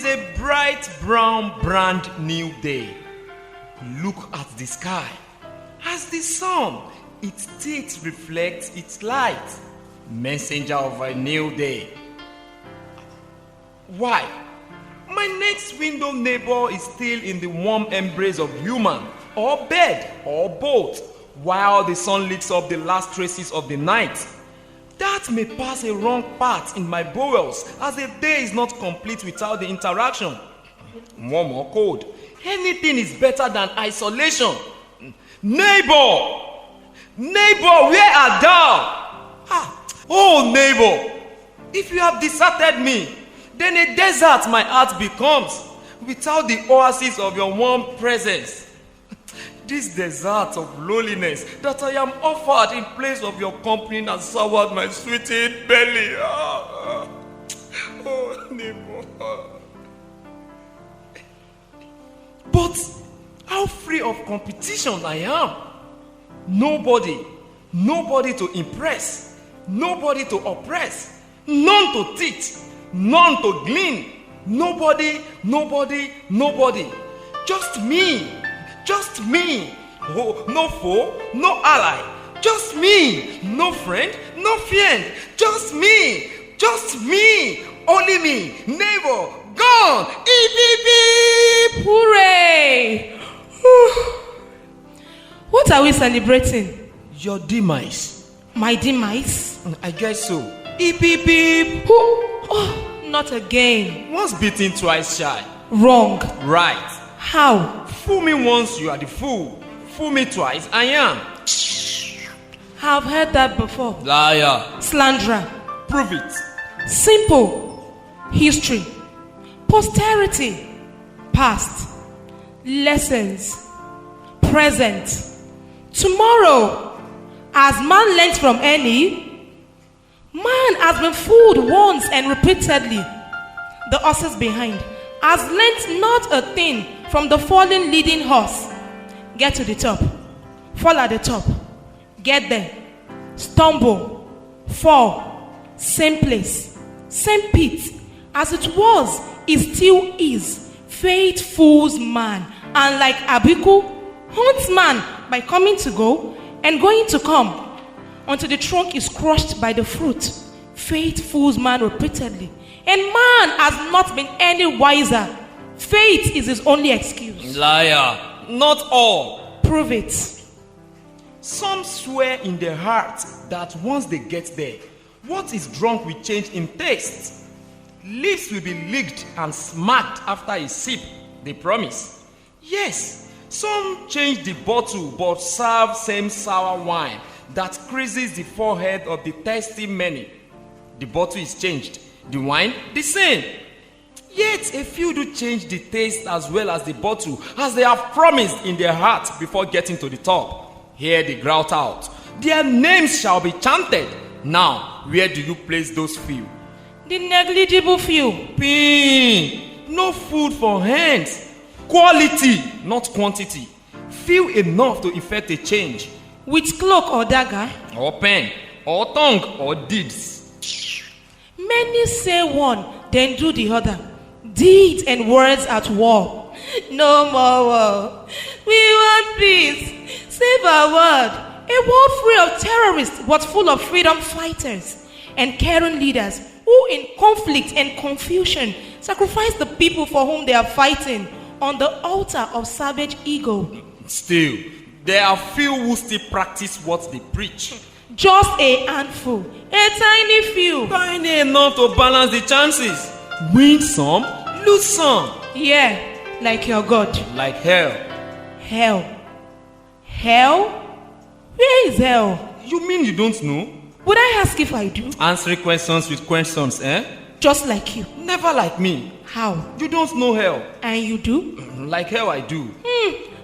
is a bright brown brand new day. Look at the sky. As the sun, its teeth reflect its light. Messenger of a new day. Why? My next window neighbor is still in the warm embrace of human, or bird, or both, while the sun licks up the last traces of the night. That may pass a wrong path in my bowels, as a day is not complete without the interaction. Warm or cold, anything is better than isolation. Neighbor! Neighbor, where art thou? Oh neighbor, if you have deserted me, then a desert my heart becomes, without the oasis of your warm presence. This desert of loneliness that I am offered in place of your company has soured my sweetened belly. Oh, neighbor. But how free of competition I am. Nobody to impress, nobody to oppress, none to teach, none to glean. Nobody. Just me. Oh, no foe, no ally. Just me. No friend, no fiend. Just me. Only me. Neighbor, gone. Beep, beep, beep. Hooray! What are we celebrating? Your demise. My demise? I guess so. Beep, beep, beep. Oh, not again. Once beaten, twice shy. Wrong. Right. How? Fool me once, you are the fool. Fool me twice, I am. I've heard that before. Liar. Slanderer. Prove it. Simple. History. Posterity. Past. Lessons. Present. Tomorrow. As man learnt from any, man has been fooled once and repeatedly. The horses behind has learnt not a thing from the fallen leading horse. Get to the top. Fall at the top. Get there. Stumble. Fall. Same place. Same pit. As it was, it still is. Fate fools man. And like Abiku, haunts man by coming to go and going to come, until the trunk is crushed by the fruit. Fate fools man repeatedly. And man has not been any wiser. Fate is his only excuse. Liar. Not all. Prove it. Some swear in their heart that once they get there, what is drunk will change in taste. Lips will be licked and smacked after a sip, they promise. Yes, some change the bottle but serve same sour wine that creases the forehead of the thirsty many. The bottle is changed, the wine the same. Yet a few do change the taste as well as the bottle, as they have promised in their heart before getting to the top. Here they grout out, their names shall be chanted. Now, where do you place those few? The negligible few. Pin. No food for hands. Quality, not quantity. Few enough to effect a change. With cloak or dagger. Or pen. Or tongue. Or deeds. Many say one, then do the other. Deeds and words at war. No more war. We want peace. Save our world. A world free of terrorists, but full of freedom fighters and caring leaders who in conflict and confusion sacrifice the people for whom they are fighting on the altar of savage ego. Still, there are few who still practice what they preach. Just a handful, a tiny few. Tiny enough to balance the chances. Win some, lose some. Yeah, like your God. Like hell. Hell? Hell? Where is hell? You mean you don't know? Would I ask if I do? Answering questions with questions, eh? Just like you. Never like me. How? You don't know hell. And you do? Like hell I do.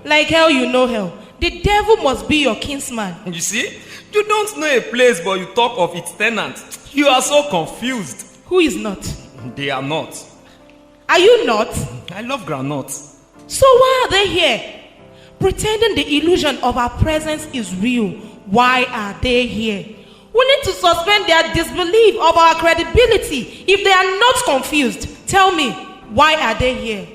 Like hell you know hell. The devil must be your kinsman. You see? You don't know a place but you talk of its tenant. You are so confused. Who is not? They are not. Are you not? I love groundnuts. So why are they here? Pretending the illusion of our presence is real. Why are they here? We need to suspend their disbelief of our credibility if they are not confused. Tell me, Why are they here?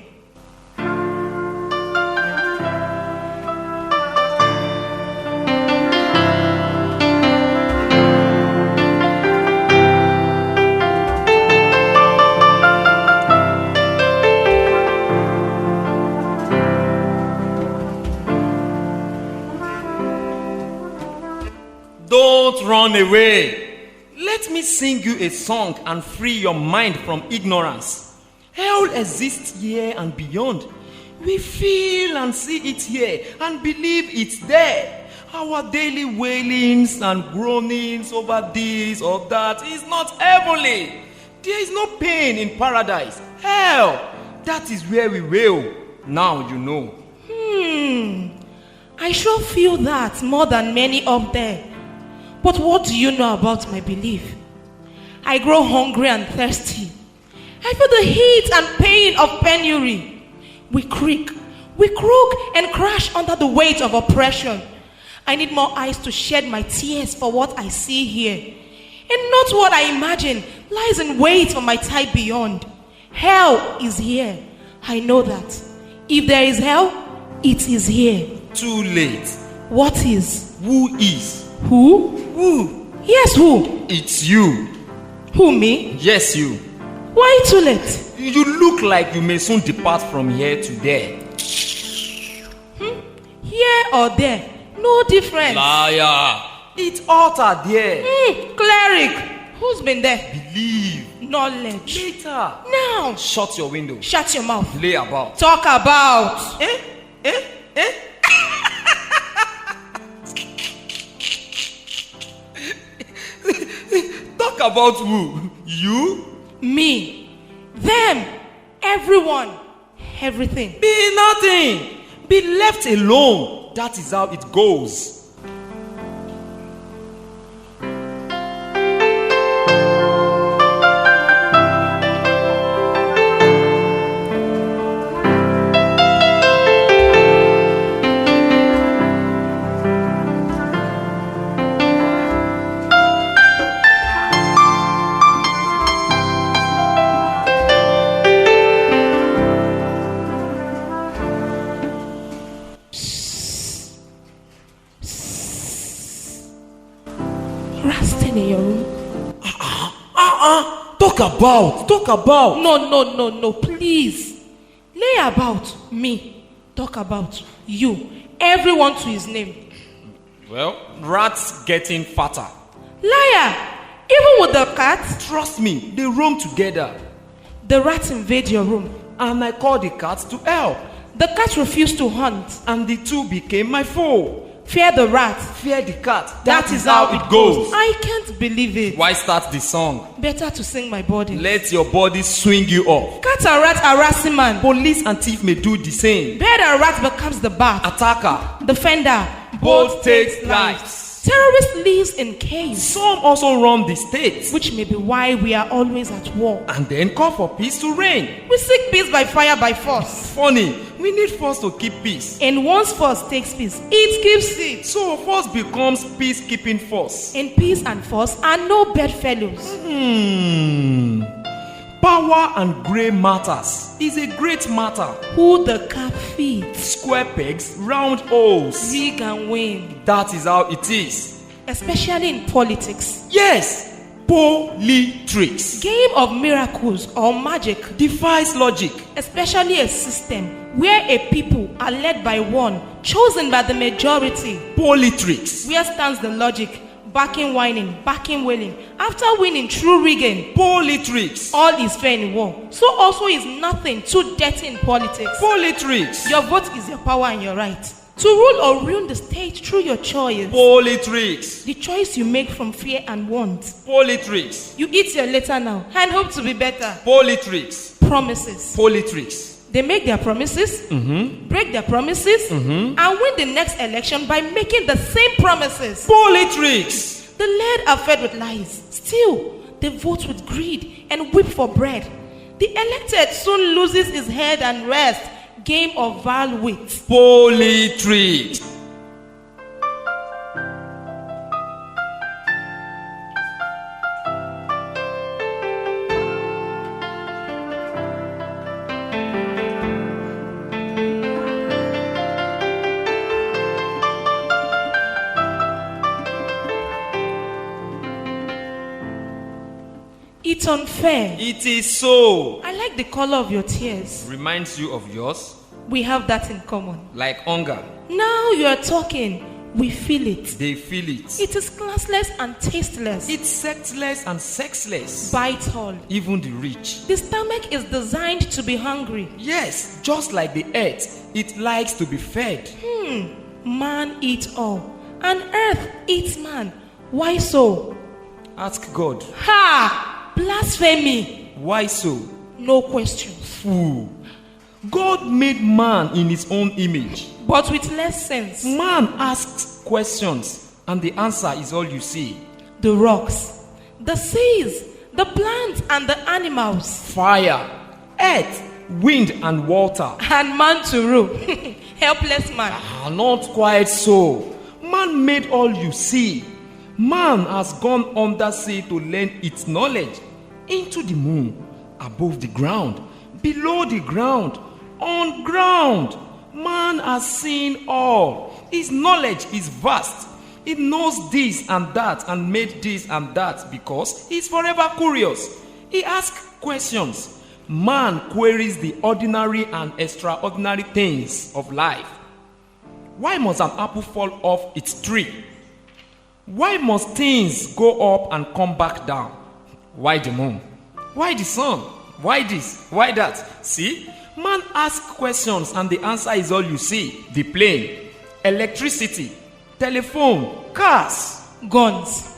Don't run away. Let me sing you a song and free your mind from ignorance. Hell exists here and beyond. We feel and see it here and believe it's there. Our daily wailings and groanings over this or that is not heavenly. There is no pain in paradise. Hell, that is where we wail. Now you know. I sure feel that more than many up there. But what do you know about my belief? I grow hungry and thirsty. I feel the heat and pain of penury. We creak, we croak and crash under the weight of oppression. I need more eyes to shed my tears for what I see here. And not what I imagine lies in wait for my type beyond. Hell is here. I know that. If there is hell, it is here. Too late. What is? Who is? Who? Who? Yes, who? It's you. Who, me? Yes, you. Why too late? You look like you may soon depart from here to there. Here or there? No difference. Liar. It's altar there. Cleric. Who's been there? Believe. Knowledge. Later. Now. Shut your window. Shut your mouth. Lay about. Talk about. Talk about who? You? Me. Them. Everyone. Everything. Be nothing. Be left alone. That is how it goes. Resting in your room. Talk about. No, please. Lay about me. Talk about you. Everyone to his name. Well, rats getting fatter. Liar. Even with the cat. Trust me, they roam together. The rats invade your room. And I called the cat to help. The cat refused to hunt. And the two became my foe. Fear the rat. Fear the cat. That is how it goes. I can't believe it. Why start the song? Better to sing my body. Let your body swing you off. Cat and rat harassing man. Police and thief may do the same. Bird and rat becomes the bat. Attacker. Defender. Both takes lives. Terrorist lives in caves. Some also roam the states. Which may be why we are always at war. And then call for peace to reign. We seek peace by fire, by force. Funny, we need force to keep peace. And once force takes peace, it keeps it. So force becomes peacekeeping force. And peace and force are no bedfellows. Power and grey matters is a great matter. Who the cap feeds. Square pegs, round holes. Rig and win. That is how it is. Especially in politics. Yes, politricks. Game of miracles or magic. Defies logic. Especially a system where a people are led by one, chosen by the majority. Politricks. Where stands the logic? Backing whining, backing wailing. After winning, true rigging. Politricks. All is fair in war. So also is nothing too dirty in politics. Politricks. Your vote is your power and your right. To rule or ruin the state through your choice. Politricks. The choice you make from fear and want. Politricks. You eat your later now and hope to be better. Politricks. Promises. Politricks. They make their promises, break their promises, and win the next election by making the same promises. Politricks. The led are fed with lies. Still, they vote with greed and whip for bread. The elected soon loses his head and rest. Game of vile wit. Politricks. It's unfair. It is so. I like the color of your tears. Reminds you of yours? We have that in common. Like hunger. Now you are talking. We feel it. They feel it. It is classless and tasteless. It's sexless and sexless. Bite all. Even the rich. The stomach is designed to be hungry. Yes, just like the earth, it likes to be fed. Man eats all, and earth eats man. Why so? Ask God. Ha! Blasphemy. Why so? No questions. Fool. God made man in his own image. But with less sense. Man asks questions, and the answer is all you see. The rocks, the seas, the plants and the animals. Fire, earth, wind and water. And man to rule. Helpless man. Not quite so. Man made all you see. Man has gone undersea to learn its knowledge. Into the moon, above the ground, below the ground, on ground. Man has seen all. His knowledge is vast. He knows this and that and made this and that because he is forever curious. He asks questions. Man queries the ordinary and extraordinary things of life. Why must an apple fall off its tree? Why must things go up and come back down? Why the moon? Why the sun? Why this? Why that? See? Man asks questions and the answer is all you see. The plane, electricity, telephone, cars, guns,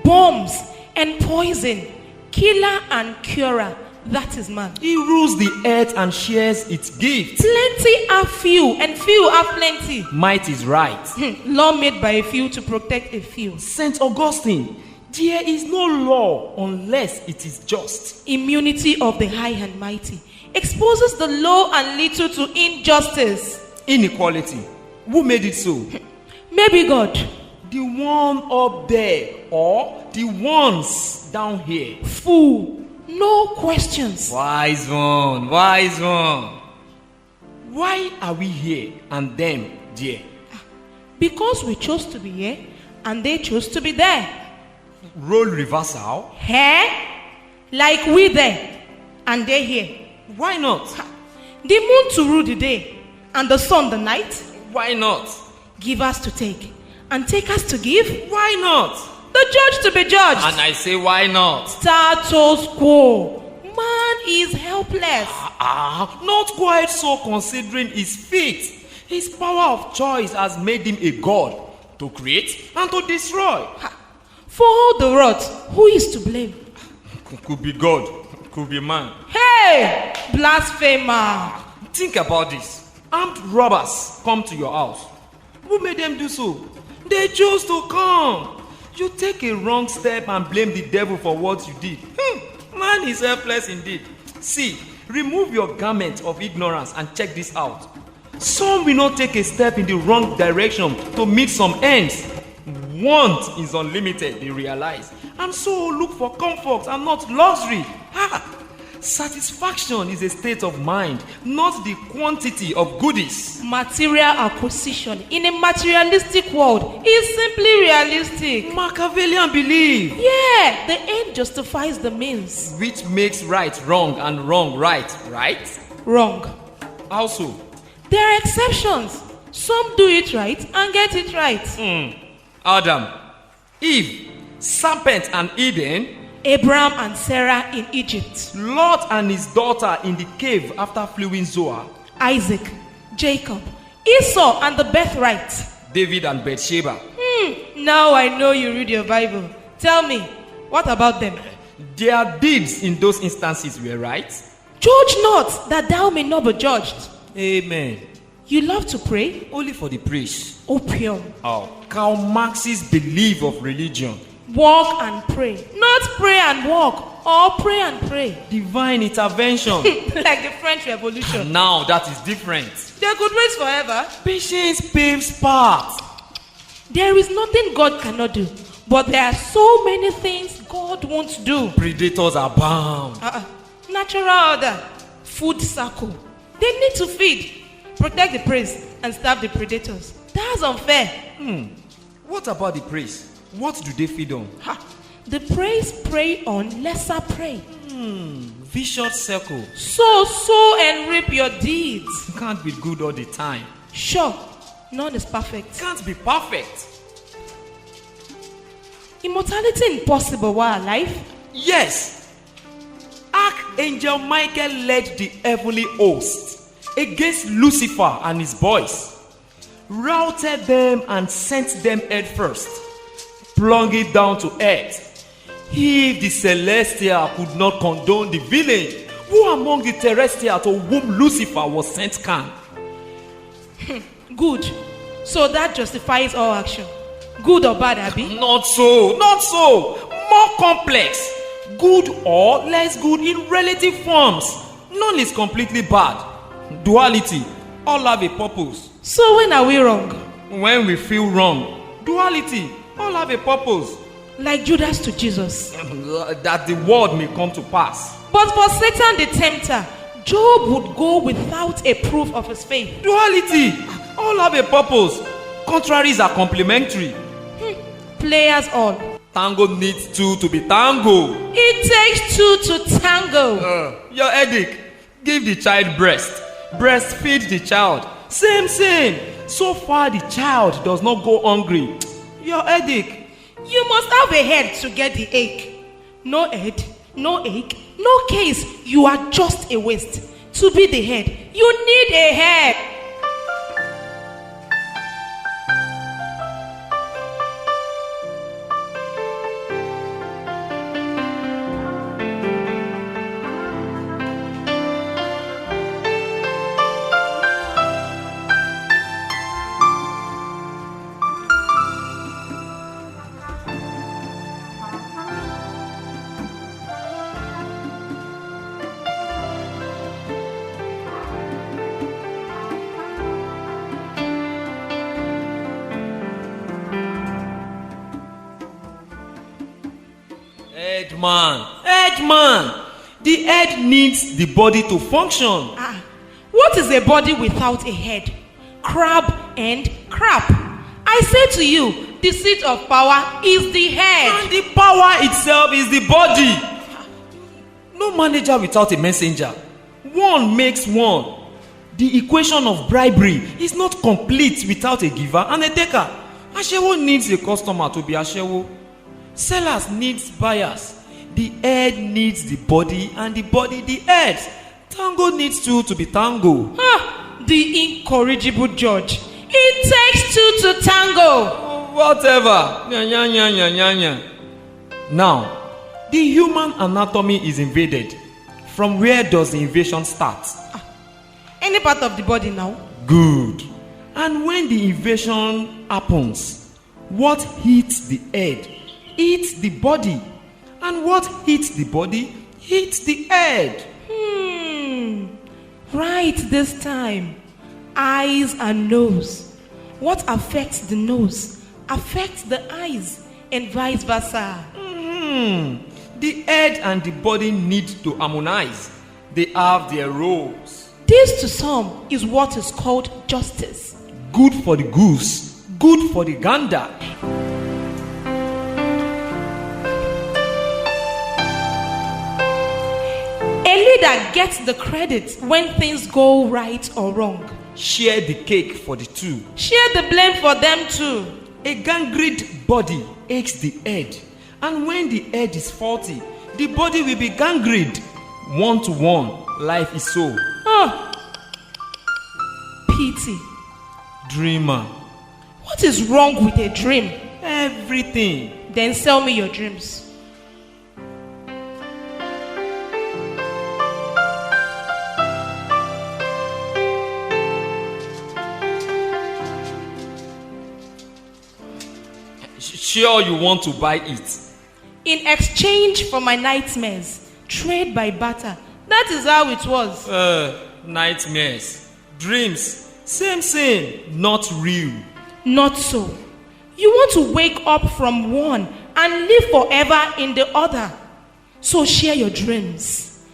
bombs and poison, killer and curer. That is man. He rules the earth and shares its gifts. Plenty are few and few are plenty. Might is right. Law made by a few to protect a few. St. Augustine, there is no law unless it is just. Immunity of the high and mighty exposes the low and little to injustice. Inequality. Who made it so? Maybe God. The one up there or the ones down here? Fool. No questions. Wise one, wise one. Why are we here and them there? Because we chose to be here and they chose to be there. Role reversal? Here? Like we there and they here. Why not? The moon to rule the day and the sun the night. Why not? Give us to take and take us to give. Why not? The judge to be judged. And I say why not? Status quo. Man is helpless. Not quite so considering his fate. His power of choice has made him a god to create and to destroy. For all the rot, who is to blame? Could be God, could be man. Hey, blasphemer. Think about this. Armed robbers come to your house. Who made them do so? They chose to come. You take a wrong step and blame the devil for what you did. Man is helpless indeed. See, remove your garment of ignorance and check this out. Some will not take a step in the wrong direction to meet some ends. Want is unlimited, they realize. And so look for comfort and not luxury. Satisfaction is a state of mind, not the quantity of goodies. Material acquisition in a materialistic world is simply realistic. Machiavellian belief. Yeah, the end justifies the means. Which makes right wrong and wrong right, right? Wrong. Also, there are exceptions. Some do it right and get it right. Adam, Eve, serpent and Eden, Abraham and Sarah in Egypt, Lot and his daughter in the cave after fleeing Zoar, Isaac, Jacob, Esau and the birthright, David and Bathsheba. Now I know you read your Bible. Tell me, what about them? Their deeds in those instances were right. Judge not, that thou may not be judged. Amen. You love to pray? Only for the priest. Opium. Karl Marx's belief of religion. Walk and pray. Not pray and walk, or pray and pray. Divine intervention. Like the French Revolution. Now that is different. They could wait forever. Patience paves paths. There is nothing God cannot do. But there are so many things God won't do. Predators are bound. Natural order. Food circle. They need to feed, protect the prey, and starve the predators. That's unfair. What about the prey? What do they feed on? The praise prey on lesser prey. Vicious circle. Sow and reap your deeds. Can't be good all the time. Sure, none is perfect. Can't be perfect. Immortality impossible while alive? Yes. Archangel Michael led the heavenly host against Lucifer and his boys, routed them and sent them head first, plunging down to earth. If the celestial could not condone the villain, who among the terrestrial to whom Lucifer was sent can? Good. So that justifies all action. Good or bad, Abby? Not so. More complex. Good or less good in relative forms. None is completely bad. Duality. All have a purpose. So when are we wrong? When we feel wrong. Duality. All have a purpose. Like Judas to Jesus. That the word may come to pass. But for Satan the tempter, Job would go without a proof of his faith. Duality. All have a purpose. Contraries are complementary. Players all. Tango needs two to be tango. It takes two to tango. Your headache. Give the child breast. Breastfeed the child. Same. So far the child does not go hungry. Your headache. You must have a head to get the ache. No head, no ache, no case. You are just a waste. To be the head, you need a head. Headman. The head needs the body to function. What is a body without a head? Crab and crap. I say to you, the seat of power is the head. And the power itself is the body. No manager without a messenger. One makes one. The equation of bribery is not complete without a giver and a taker. Ashewo needs a customer to be ashewo. Sellers needs buyers. The head needs the body and the body the head. Tango needs two to be tango. The incorrigible judge. It takes two to tango. Whatever. Now, the human anatomy is invaded. From where does the invasion start? Any part of the body now. Good. And when the invasion happens, what hits the head hits the body. And what hits the body hits the head. Right this time. Eyes and nose. What affects the nose affects the eyes and vice versa. The head and the body need to harmonize. They have their roles. This to some is what is called justice. Good for the goose, good for the gander. A leader gets the credit when things go right or wrong. Share the cake for the two. Share the blame for them too. A gangrened body aches the head. And when the head is faulty, the body will be gangrened. 1 to 1, life is so. Pity. Dreamer. What is wrong with a dream? Everything. Then sell me your dreams. Sure you want to buy it? In exchange for my nightmares, trade by barter. That is how it was. Nightmares. Dreams. Same. Not real. Not so. You want to wake up from one and live forever in the other. So share your dreams.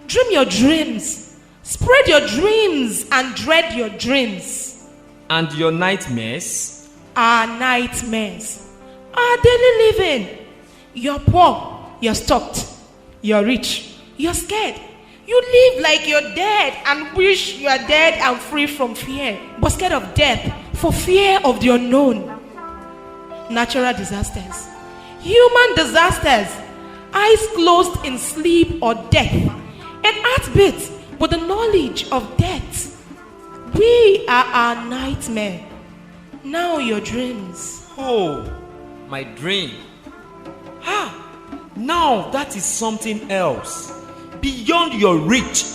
Dream your dreams. Spread your dreams and dread your dreams. And your nightmares? Our nightmares. Our daily living. You're poor, you're stocked. You're rich, you're scared. You live like you're dead and wish you are dead and free from fear, but scared of death for fear of the unknown. Natural disasters, human disasters, eyes closed in sleep or death, and heartbeat with the knowledge of death. We are our nightmare. Now your dreams. Oh, my dream. Now that is something else. Beyond your reach,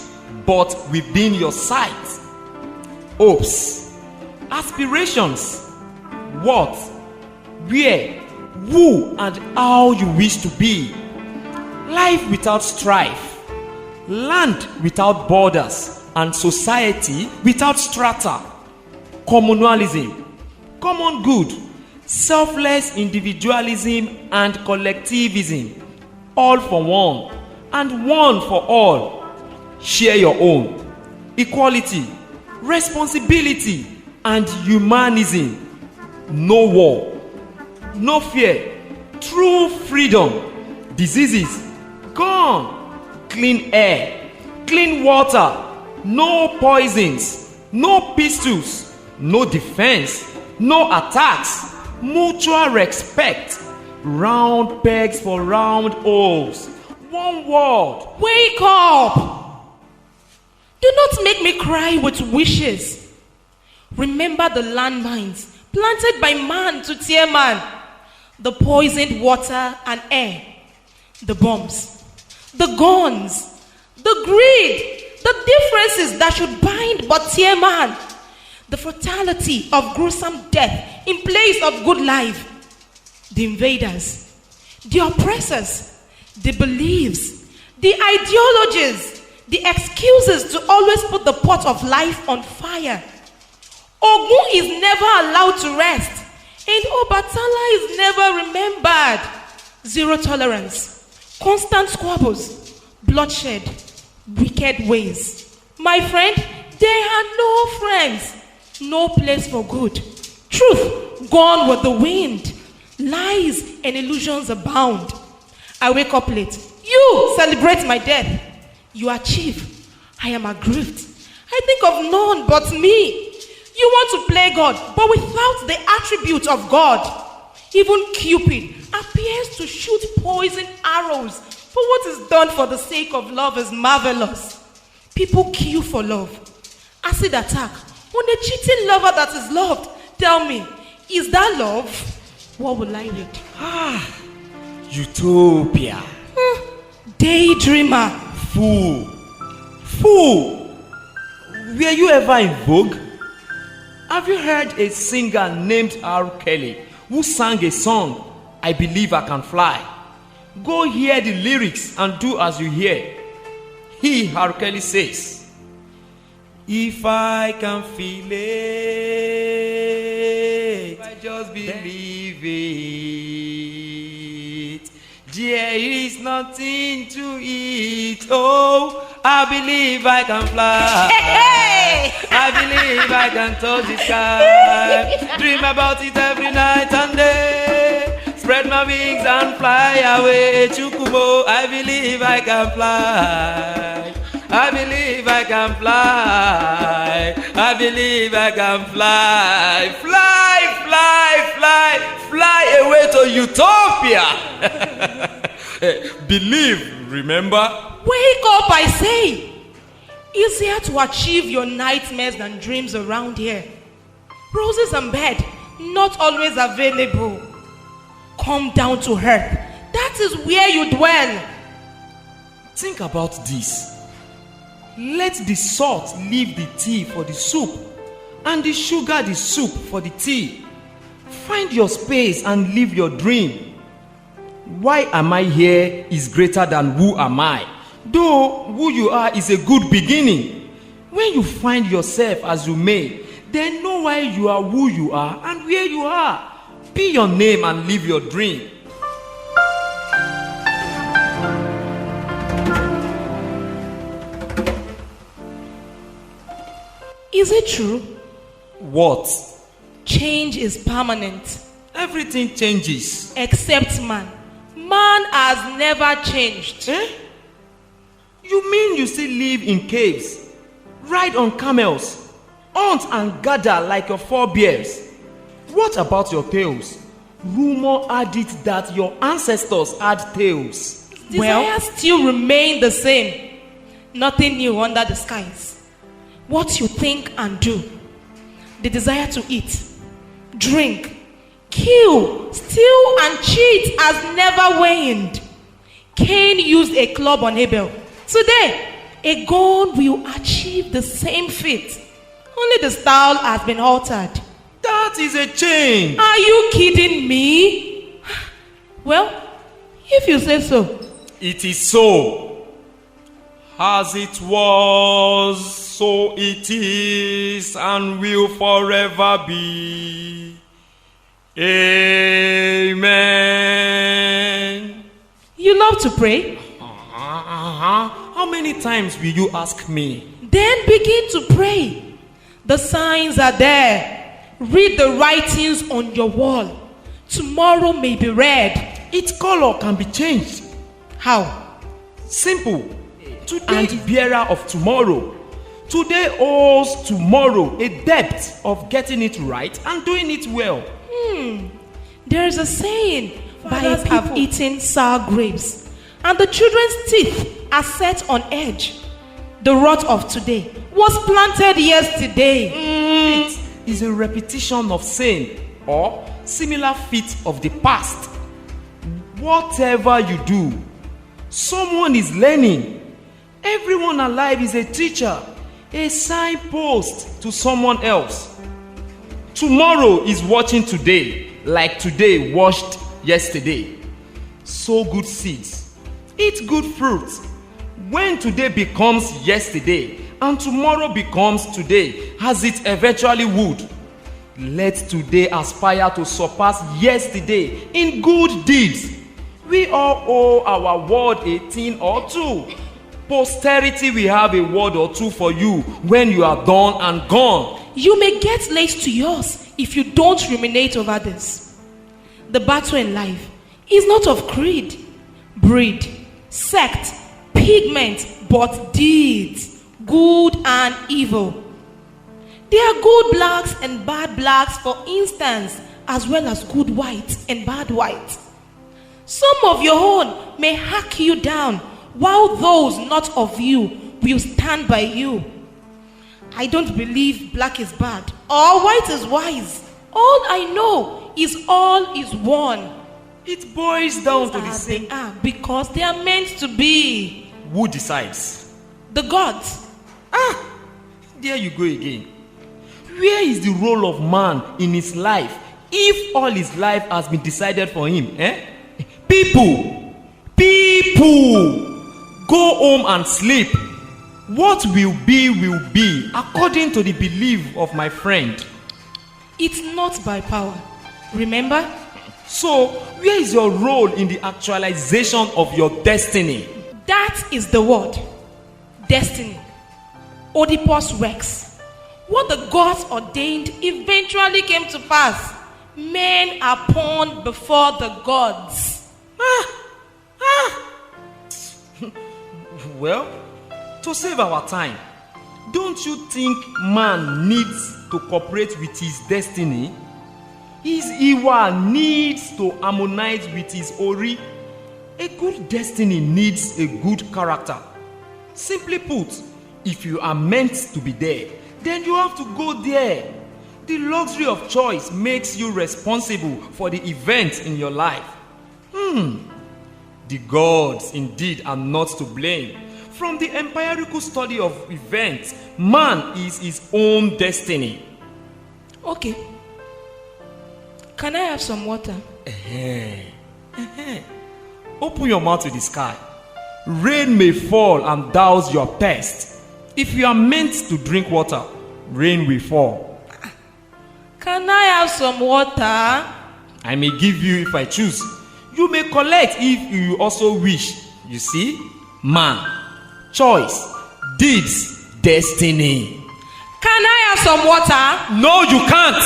but within your sight. Hopes, aspirations, what, where, who, and how you wish to be. Life without strife, land without borders, and society without strata. Communalism, common good, selfless individualism and collectivism, all for one and one for all. Share your own. Equality, responsibility, and humanism. No war, no fear, true freedom. Diseases gone. Clean air, clean water, no poisons, no pistols, no defense, no attacks, mutual respect, round pegs for round holes. One word. Wake up! Do not make me cry with wishes. Remember the landmines planted by man to tear man, the poisoned water and air, the bombs, the guns, the greed, the differences that should bind but tear man, the fatality of gruesome death in place of good life, the invaders, the oppressors, the beliefs, the ideologies, the excuses to always put the pot of life on fire. Ogun is never allowed to rest, and Obatala is never remembered. Zero tolerance, constant squabbles, bloodshed, wicked ways. My friend, there are no friends, no place for good. Truth gone with the wind, lies and illusions abound. I wake up late. You celebrate my death. You achieve. I am aggrieved. I think of none but me. You want to play God, but without the attribute of God. Even Cupid appears to shoot poison arrows, for what is done for the sake of love is marvelous. People kill for love. Acid attack on a cheating lover that is loved. Tell me, is that love? What will I read? Utopia. Daydreamer. Fool. Were you ever in vogue? Have you heard a singer named R. Kelly who sang a song, I Believe I Can Fly? Go hear the lyrics and do as you hear. He, R. Kelly, says, if I can feel it, if I just believe it, there is nothing to it. Oh, I believe I can fly. I believe I can touch the sky. Dream about it every night and day. Spread my wings and fly away. Chukubo, I believe I can fly. I believe I can fly. I believe I can fly. Fly, fly, fly, fly away to utopia. Believe, remember? Wake up, I say. Easier to achieve your nightmares than dreams around here. Roses and bed, not always available. Come down to earth. That is where you dwell. Think about this. Let the salt leave the tea for the soup, and the sugar the soup for the tea. Find your space and live your dream. Why am I here is greater than who am I. Though who you are is a good beginning. When you find yourself as you may, then know why you are who you are and where you are. Be your name and live your dream. Is it true? What? Change is permanent. Everything changes. Except man. Man has never changed. You mean you still live in caves, ride on camels, hunt and gather like your forebears? What about your tails? Rumor had it that your ancestors had tails. Desires still remain the same. Nothing new under the skies. What you think and do. The desire to eat, drink, kill, steal and cheat has never waned. Cain used a club on Abel. Today, a gun will achieve the same feat. Only the style has been altered. That is a change. Are you kidding me? Well, if you say so. It is so. As it was, so it is, and will forever be. Amen. You love to pray? How many times will you ask me? Then begin to pray. The signs are there. Read the writings on your wall. Tomorrow may be read. Its color can be changed. How? Simple. Today is bearer of tomorrow. Today holds tomorrow a depth of getting it right and doing it well. There is a saying, fathers have eaten sour grapes, and the children's teeth are set on edge. The rot of today was planted yesterday. It is a repetition of same or similar feat of the past. Whatever you do, someone is learning. Everyone alive is a teacher, a signpost to someone else. Tomorrow is watching today, like today watched yesterday. Sow good seeds, eat good fruits. When today becomes yesterday and tomorrow becomes today, as it eventually would, let today aspire to surpass yesterday in good deeds. We all owe our word a thing or two. Posterity will have a word or two for you when you are done and gone. You may get late to yours if you don't ruminate over this. The battle in life is not of creed, breed, sect, pigment, but deeds, good and evil. There are good blacks and bad blacks, for instance, as well as good whites and bad whites. Some of your own may hack you down, while those not of you will stand by you. I don't believe black is bad or white is wise. All I know is all is one. It boils down to the same. They are because they are meant to be. Who decides? The gods. There you go again. Where is the role of man in his life if all his life has been decided for him? People, go home and sleep. What will be according to the belief of my friend. It's not by power, remember? So, where is your role in the actualization of your destiny? That is the word, destiny. Oedipus Rex. What the gods ordained eventually came to pass. Men are pawned before the gods. Well, to save our time, don't you think man needs to cooperate with his destiny? His Iwa needs to harmonize with his Ori. A good destiny needs a good character. Simply put, if you are meant to be there, then you have to go there. The luxury of choice makes you responsible for the events in your life. The gods indeed are not to blame. From the empirical study of events, man is his own destiny. Okay. Can I have some water? Open your mouth to the sky. Rain may fall and douse your thirst. If you are meant to drink water, rain will fall. Can I have some water? I may give you if I choose. You may collect if you also wish. You see? Man, choice, deeds, destiny. Can I have some water? No, you can't.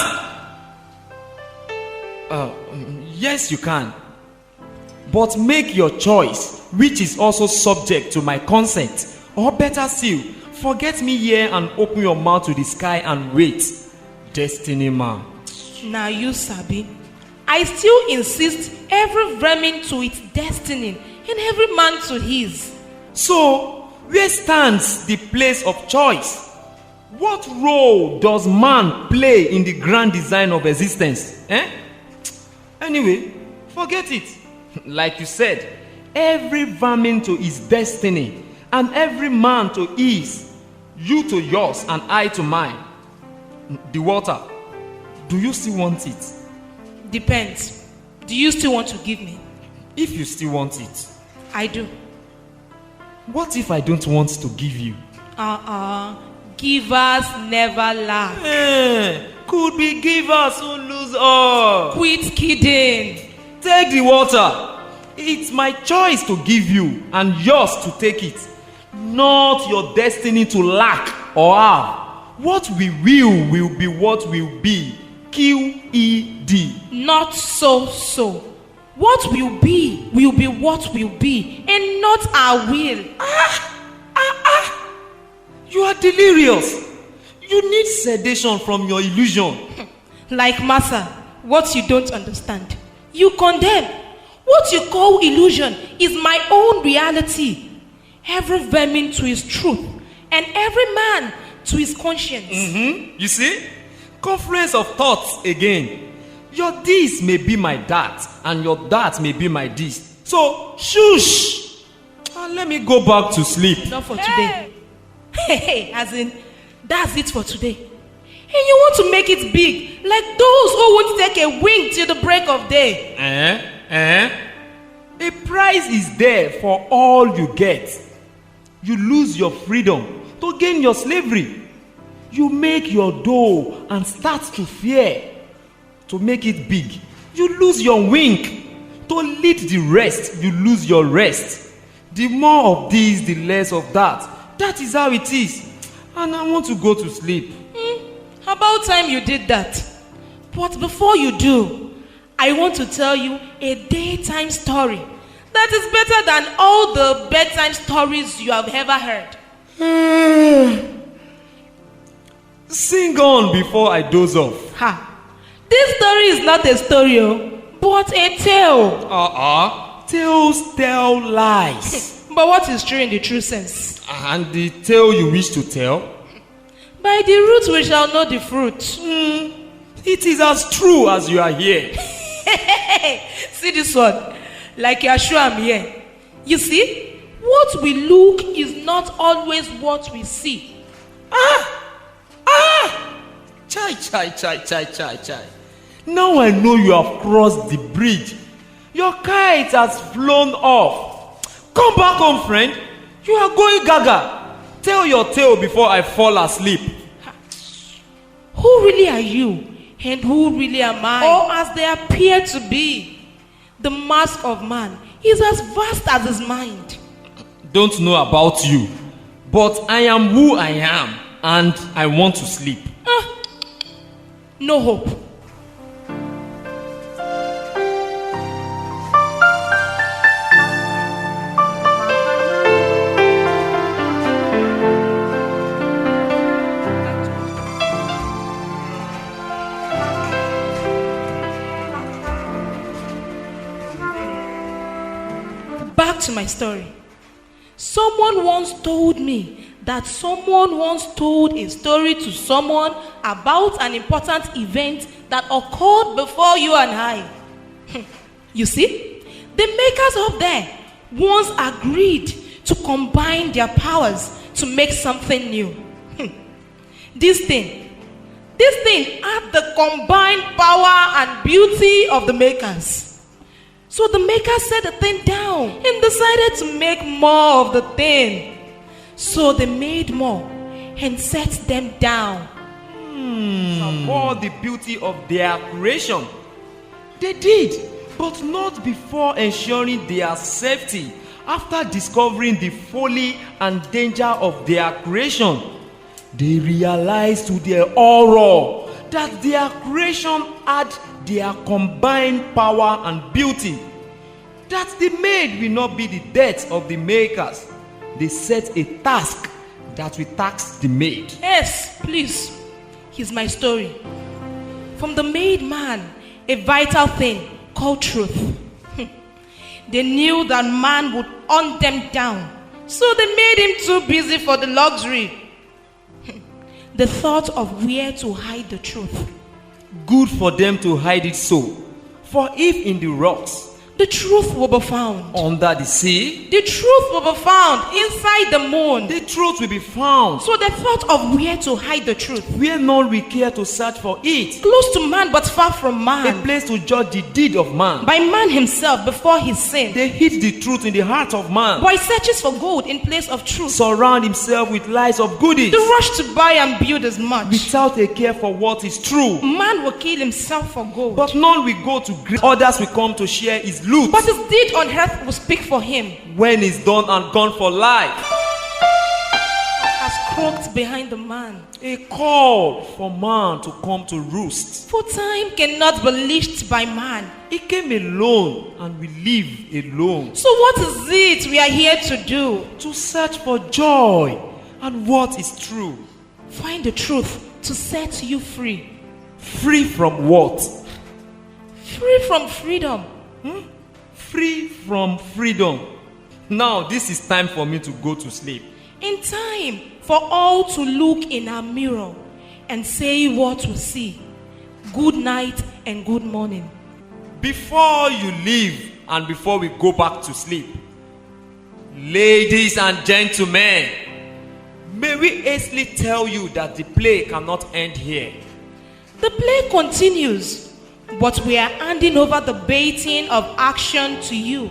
Yes, you can. but make your choice, which is also subject to my consent. Or better still, forget me here and open your mouth to the sky and wait. Destiny man. Now you sabi. I still insist every vermin to its destiny and every man to his. So, where stands the place of choice? What role does man play in the grand design of existence? Anyway, forget it. Like you said, every vermin to his destiny, and every man to his, you to yours, and I to mine. The water, do you still want it? Depends. Do you still want to give me? If you still want it. I do. What if I don't want to give you? Givers never lack. Could be givers who lose all. Quit kidding. Take the water. It's my choice to give you and yours to take it. Not your destiny to lack or have. What we will be what will be. QED. Not so. What will be what will be, and not our will. You are delirious. You need sedation from your illusion. Like Massa, what you don't understand, you condemn. What you call illusion is my own reality. Every vermin to his truth, and every man to his conscience. You see? Confluence of thoughts again. Your this may be my that, and your that may be my this. So, shush! And let me go back to sleep. Not for today. Hey, as in, that's it for today. And you want to make it big, like those who won't take a wink till the break of day. A price is there for all you get. You lose your freedom to gain your slavery. You make your dough and start to fear. To make it big, you lose your wink. To lead the rest, you lose your rest. The more of this, the less of that. That is how it is. And I want to go to sleep. About time you did that. But before you do, I want to tell you a daytime story that is better than all the bedtime stories you have ever heard. Sing on before I doze off. This story is not a story, but a tale. Tales tell lies. But what is true in the true sense? And the tale you wish to tell? By the roots we shall know the fruit. It is as true as you are here. See this one? Like you are sure I'm here. You see, what we look is not always what we see. Chai. Now I know you have crossed the bridge. Your kite has flown off. Come back home, friend. You are going gaga. Tell your tale before I fall asleep. Who really are you? And who really am I? Or as they appear to be. The mask of man is as vast as his mind. Don't know about you, but I am who I am, and I want to sleep. No hope. Back to my story. Someone once told me that someone once told a story to someone about an important event that occurred before you and I. You see, the makers up there once agreed to combine their powers to make something new. This thing had the combined power and beauty of the makers. So the makers set the thing down and decided to make more of the thing. So they made more and set them down. For the beauty of their creation. They did, but not before ensuring their safety after discovering the folly and danger of their creation. They realized to their horror that their creation had their combined power and beauty. that the maid will not be the death of the makers. They set a task that will tax the maid. Yes, please. Here's my story. From the made man, a vital thing called truth. They knew that man would hunt them down, so they made him too busy for the luxury. The thought of where to hide the truth. Good for them to hide it so. For if in the rocks, the truth will be found. under the sea, The truth will be found inside the moon. the truth will be found. So they thought of where to hide the truth. Where none will care to search for it. Close to man but far from A man. place to judge the deed of man. By man himself before his sin. They hid the truth in the heart of man. Boy searches for gold in place of truth. Surround himself with lies of goodies. The rush to buy and build is much. Without a care for what is true. Man will kill himself for gold. But none will go to greed. Others will come to share his loot. But his deed on earth will speak for him. When it's done and gone for life. Has croaked behind the man. A call for man to come to roost. For time cannot be leashed by man. He came alone and we live alone. So what is it we are here to do? To search for joy and what is true. Find the truth to set you free. Free from what? Free from freedom. Free from freedom. Now this is time for me to go to sleep. In time for all to look in our mirror and say what we see. Good night and good morning. Before you leave and before we go back to sleep, ladies and gentlemen, may we hastily tell you that the play cannot end here. The play continues, but we are handing over the baton of action to you,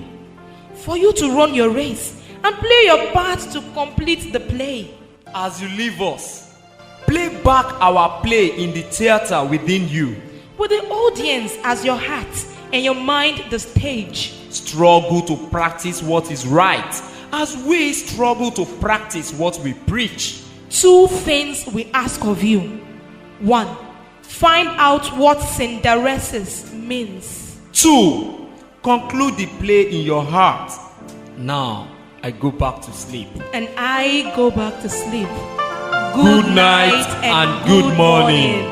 for you to run your race and play your part to complete the play. As you leave us, play back our play in the theater within you. With the audience as your heart and your mind the stage. Struggle to practice what is right, as we struggle to practice what we preach. 2 things we ask of you. 1, find out what synderesis means. 2, conclude the play in your heart. Now, I go back to sleep. And I go back to sleep. Good night and good morning.